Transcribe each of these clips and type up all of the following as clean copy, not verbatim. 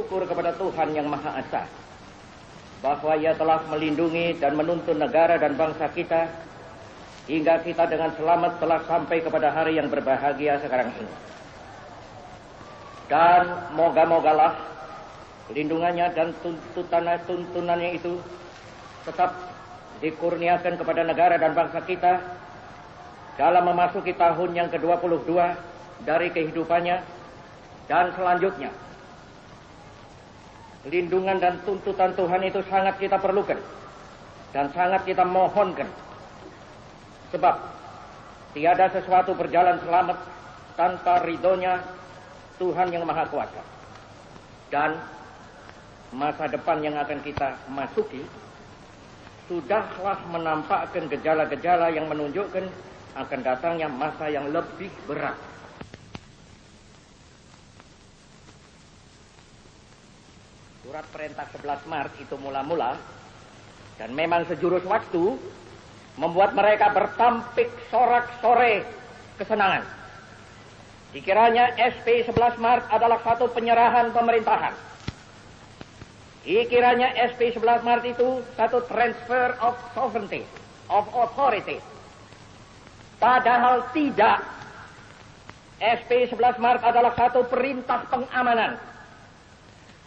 bersyukur kepada Tuhan Yang Maha Esa bahwa Ia telah melindungi dan menuntun negara dan bangsa kita hingga kita dengan selamat telah sampai kepada hari yang berbahagia sekarang ini. Dan moga-mogalah lindungannya dan tuntunannya itu tetap dikurniakan kepada negara dan bangsa kita dalam memasuki tahun yang ke-22 dari kehidupannya dan selanjutnya. Lindungan dan tuntutan Tuhan itu sangat kita perlukan dan sangat kita mohonkan. Sebab tiada sesuatu berjalan selamat tanpa ridhonya Tuhan Yang Maha Kuasa. Dan masa depan yang akan kita masuki sudahlah menampakkan gejala-gejala yang menunjukkan akan datangnya masa yang lebih berat. Surat perintah 11 Maret itu mula-mula dan memang sejurus waktu membuat mereka bertampik sorak-sore kesenangan. Dikiranya SP 11 Maret adalah satu penyerahan pemerintahan. Dikiranya SP 11 Maret itu satu transfer of sovereignty, of authority. Padahal tidak. SP 11 Maret adalah satu perintah pengamanan.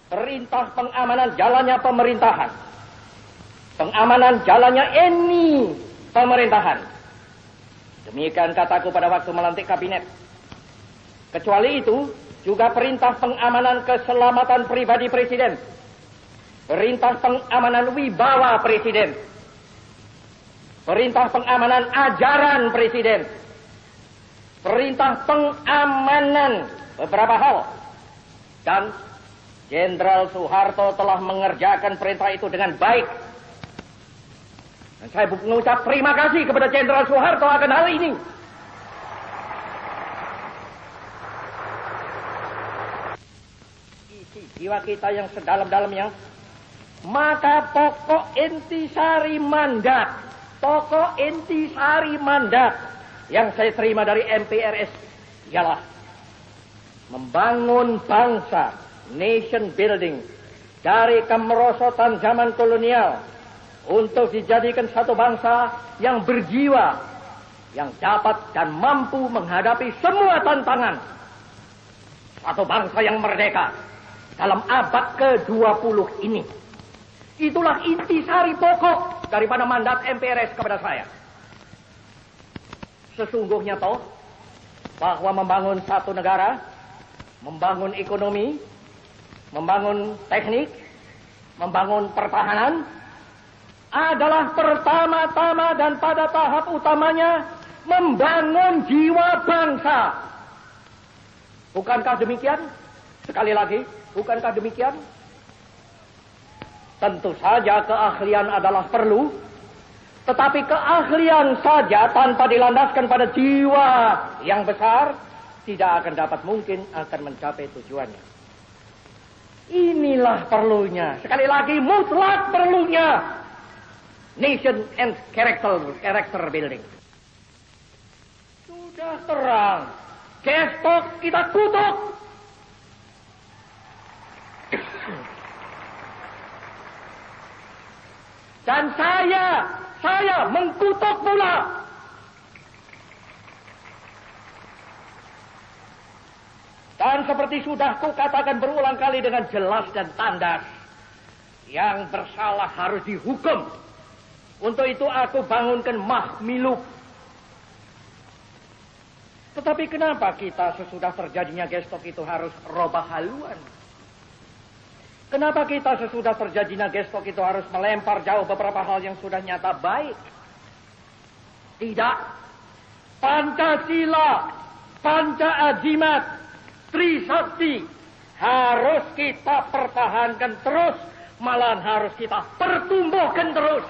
Perintah pengamanan jalannya pemerintahan. Pengamanan jalannya ini pemerintahan. Demikian kataku pada waktu melantik kabinet. Kecuali itu, juga perintah pengamanan keselamatan pribadi Presiden. Perintah pengamanan wibawa Presiden. Perintah pengamanan ajaran Presiden. Perintah pengamanan beberapa hal. Dan Jenderal Soeharto telah mengerjakan perintah itu dengan baik. Dan saya mengucap terima kasih kepada Jenderal Soeharto akan hal ini. Isi jiwa kita yang sedalam-dalamnya, maka pokok intisari mandat yang saya terima dari MPRS ialah membangun bangsa, nation building, dari kemerosotan zaman kolonial untuk dijadikan satu bangsa yang berjiwa, yang dapat dan mampu menghadapi semua tantangan. Satu bangsa yang merdeka dalam abad ke-20 ini. Itulah intisari pokok daripada mandat MPRS kepada saya. Sesungguhnya toh bahwa membangun satu negara, membangun ekonomi, membangun teknik, membangun pertahanan adalah pertama-tama dan pada tahap utamanya membangun jiwa bangsa. Bukankah demikian? Sekali lagi, bukankah demikian? Tentu saja keahlian adalah perlu, tetapi keahlian saja tanpa dilandaskan pada jiwa yang besar tidak akan dapat mungkin akan mencapai tujuannya. Inilah perlunya, sekali lagi mutlak perlunya nation and character building. Sudah terang, gestok kita kutuk. Dan saya mengkutuk pula. Dan seperti sudah kukatakan berulang kali dengan jelas dan tandas, yang bersalah harus dihukum. Untuk itu aku bangunkan Mahmiluk. Tetapi kenapa kita sesudah terjadinya gestok itu harus robah haluan? Kenapa kita sesudah terjadinya gestok itu harus melempar jauh beberapa hal yang sudah nyata baik? Tidak. Pancasila, Panca-Ajimat, Trisakti harus kita pertahankan terus, malahan harus kita pertumbuhkan terus.